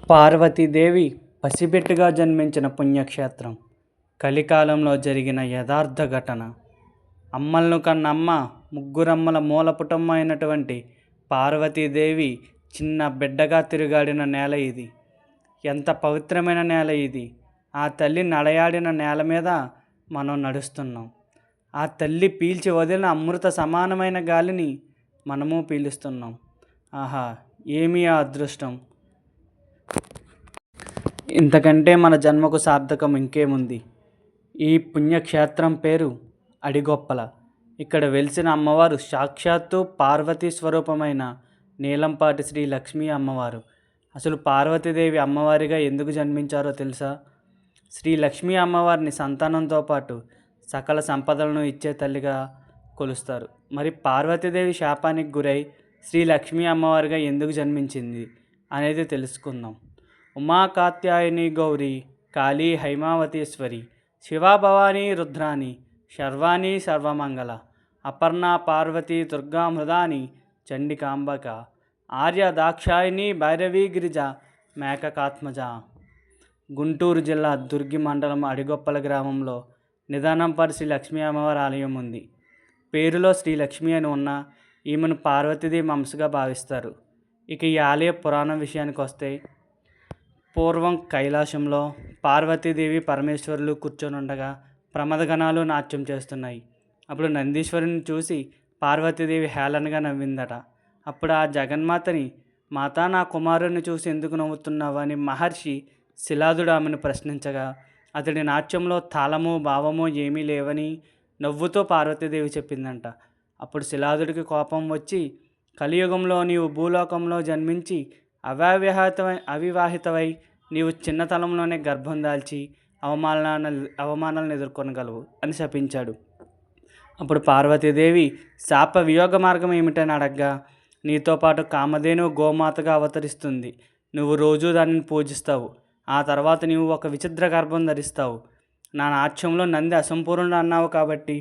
పార్వతీదేవి పసిబిడ్డగా జన్మించిన పుణ్యక్షేత్రం. కలికాలంలో జరిగిన యథార్థ ఘటన. అమ్మలను కన్నమ్మ, ముగ్గురమ్మల మూలపుటమ్మ అయినటువంటి పార్వతీదేవి చిన్న బిడ్డగా తిరుగాడిన నేల ఇది. ఎంత పవిత్రమైన నేల ఇది! ఆ తల్లి నడయాడిన నేల మీద మనం నడుస్తున్నాం. ఆ తల్లి పీల్చి వదిలిన అమృత సమానమైన గాలిని మనము పీలుస్తున్నాం. ఆహా, ఏమీ ఆ అదృష్టం! ఇంతకంటే మన జన్మకు సార్థకం ఇంకేముంది? ఈ పుణ్యక్షేత్రం పేరు అడిగొప్పల. ఇక్కడ వెలిసిన అమ్మవారు సాక్షాత్తు పార్వతీ స్వరూపమైన నీలంపాటి శ్రీ లక్ష్మీ అమ్మవారు. అసలు పార్వతీదేవి అమ్మవారిగా ఎందుకు జన్మించారో తెలుసా? శ్రీ లక్ష్మీ అమ్మవారిని సంతానంతో పాటు సకల సంపదలను ఇచ్చే తల్లిగా కొలుస్తారు. మరి పార్వతీదేవి శాపానికి గురై శ్రీ లక్ష్మీ అమ్మవారిగా ఎందుకు జన్మించింది అనేది తెలుసుకుందాం. ఉమా కాత్యాయని గౌరీ కాళీ హైమావతీశ్వరి శివా భవానీ రుద్రాని శర్వాణి సర్వమంగళ అపర్ణా పార్వతీ దుర్గా మృదాని చండికాంబక ఆర్య దాక్షాయిని భైరవీ గిరిజ మేకకాత్మజ. గుంటూరు జిల్లా దుర్గి మండలం అడిగొప్పల గ్రామంలో నిదానంపాటి శ్రీ లక్ష్మీ అమ్మవారి ఆలయం ఉంది. పేరులో శ్రీ లక్ష్మి అని ఉన్న ఈమెను పార్వతీదేవి అంశగా భావిస్తారు. ఇక ఈ ఆలయ పురాణం విషయానికి వస్తే, పూర్వం కైలాసంలో పార్వతీదేవి పరమేశ్వరులు కూర్చొని ఉండగా ప్రమదగణాలు నాట్యం చేస్తున్నాయి. అప్పుడు నందీశ్వరుని చూసి పార్వతీదేవి హేళనగా నవ్విందట. అప్పుడు ఆ జగన్మాతని, మాతా నా కుమారుని చూసి ఎందుకు నవ్వుతున్నావు అని మహర్షి శిలాదుడు ఆమెను ప్రశ్నించగా, అతడి నాట్యంలో తాళము భావము ఏమీ లేవని నవ్వుతో పార్వతీదేవి చెప్పిందంట. అప్పుడు శిలాదుడికి కోపం వచ్చి, కలియుగంలో నీవు భూలోకంలో జన్మించి అవివాహితవై నీవు చిన్నతనంలోనే గర్భం దాల్చి అవమానాలను ఎదుర్కొనగలవు అని శపించాడు. అప్పుడు పార్వతీదేవి శాప వియోగ మార్గం ఏమిటని అడగ్గా, నీతో పాటు కామధేను గోమాతగా అవతరిస్తుంది. నువ్వు రోజు దానిని పూజిస్తావు. ఆ తర్వాత నీవు ఒక విచిత్ర గర్భం ధరిస్తావు. నా నాట్యంలో నంది అసంపూర్ణుడు అన్నావు కాబట్టి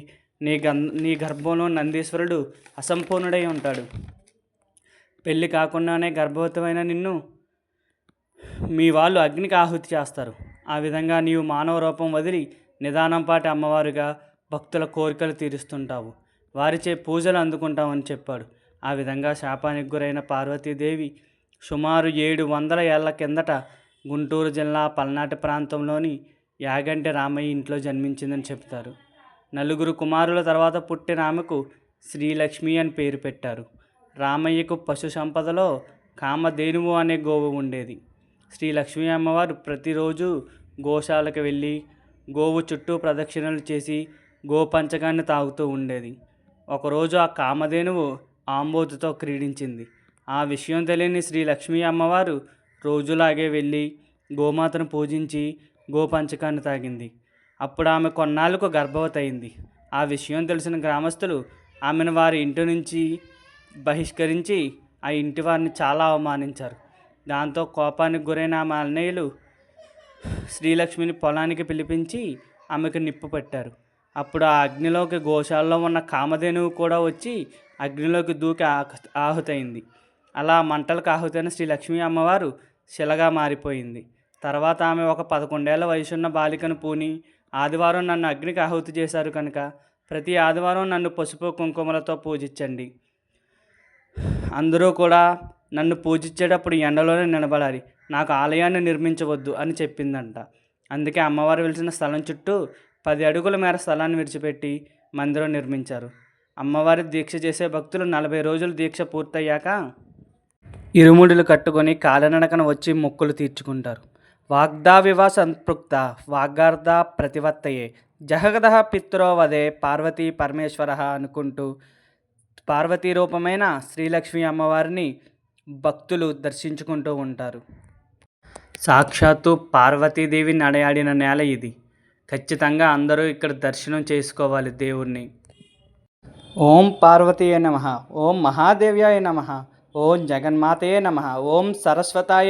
నీ గర్భంలో నందీశ్వరుడు అసంపూర్ణుడై ఉంటాడు. పెళ్ళి కాకుండానే గర్భవతమైన నిన్ను మీ వాళ్ళు అగ్నికి ఆహుతి చేస్తారు. ఆ విధంగా నీవు మానవ రూపం వదిలి నిదానంపాటి అమ్మవారుగా భక్తుల కోరికలు తీరుస్తుంటావు. వారిచే పూజలు అందుకుంటావని చెప్పాడు. ఆ విధంగా శాపానికి గురైన పార్వతీదేవి సుమారు 700 ఏళ్ల కిందట గుంటూరు జిల్లా పల్నాటి ప్రాంతంలోని యాగంటి రామయ్య ఇంట్లో జన్మించిందని చెప్తారు. 4 కుమారుల తర్వాత పుట్టిన ఆమెకు శ్రీలక్ష్మి అని పేరు పెట్టారు. రామయ్యకు పశు సంపదలో కామధేనువు అనే గోవు ఉండేది. శ్రీ లక్ష్మీ అమ్మవారు ప్రతిరోజు గోశాలకు వెళ్ళి గోవు చుట్టూ ప్రదక్షిణలు చేసి గోపంచకాన్ని తాగుతూ ఉండేది. ఒకరోజు ఆ కామధేనువు ఆంబోతుతో క్రీడించింది. ఆ విషయం తెలియని శ్రీ లక్ష్మీ అమ్మవారు రోజులాగే వెళ్ళి గోమాతను పూజించి గోపంచకాన్ని తాగింది. అప్పుడు ఆమె కొన్నాళ్ళకు గర్భవతి అయింది. ఆ విషయం తెలిసిన గ్రామస్తులు ఆమెను వారి ఇంటి నుంచి బహిష్కరించి ఆ ఇంటి వారిని చాలా అవమానించారు. దాంతో కోపానికి గురైన ఆమె అన్నయ్యలు శ్రీలక్ష్మిని పొలానికి పిలిపించి ఆమెకు నిప్పు పెట్టారు. అప్పుడు ఆ అగ్నిలోకి గోశాలలో ఉన్న కామధేనువు కూడా వచ్చి అగ్నిలోకి దూకి ఆహుతైంది. అలా మంటలకు ఆహుతైన శ్రీ లక్ష్మీ అమ్మవారు శిలగా మారిపోయింది. తర్వాత ఆమె ఒక 11 ఏళ్ల వయసున్న బాలికను పూని, ఆదివారం నన్ను అగ్నికి ఆహుతి చేశారు కనుక ప్రతి ఆదివారం నన్ను పసుపు కుంకుమలతో పూజించండి. అందరూ కూడా నన్ను పూజించేటప్పుడు ఎండలోనే నిలబడాలి, నాకు ఆలయాన్ని నిర్మించవద్దు అని చెప్పిందంట. అందుకే అమ్మవారు వెలిసిన స్థలం చుట్టూ 10 అడుగుల మేర స్థలాన్ని విడిచిపెట్టి మందిరం నిర్మించారు. అమ్మవారి దీక్ష చేసే భక్తులు 40 రోజులు దీక్ష పూర్తయ్యాక ఇరుముడులు కట్టుకొని కాలినడకన వచ్చి మొక్కులు తీర్చుకుంటారు. వాగ్దావివ సంపృక్త వాగార్ధ ప్రతివత్తయే జగదః పిత్రో వదే పార్వతీ పరమేశ్వర అనుకుంటూ పార్వతీ రూపమైన శ్రీలక్ష్మీ అమ్మవారిని భక్తులు దర్శించుకుంటూ ఉంటారు. సాక్షాత్తు పార్వతీదేవి నడయాడిన నేల ఇది. ఖచ్చితంగా అందరూ ఇక్కడ దర్శనం చేసుకోవాలి దేవుణ్ణి. ఓం పార్వతీయే నమః, ఓం మహాదేవ్యాయ నమః, ఓం జగన్మాతయే నమః, ఓం సరస్వతాయ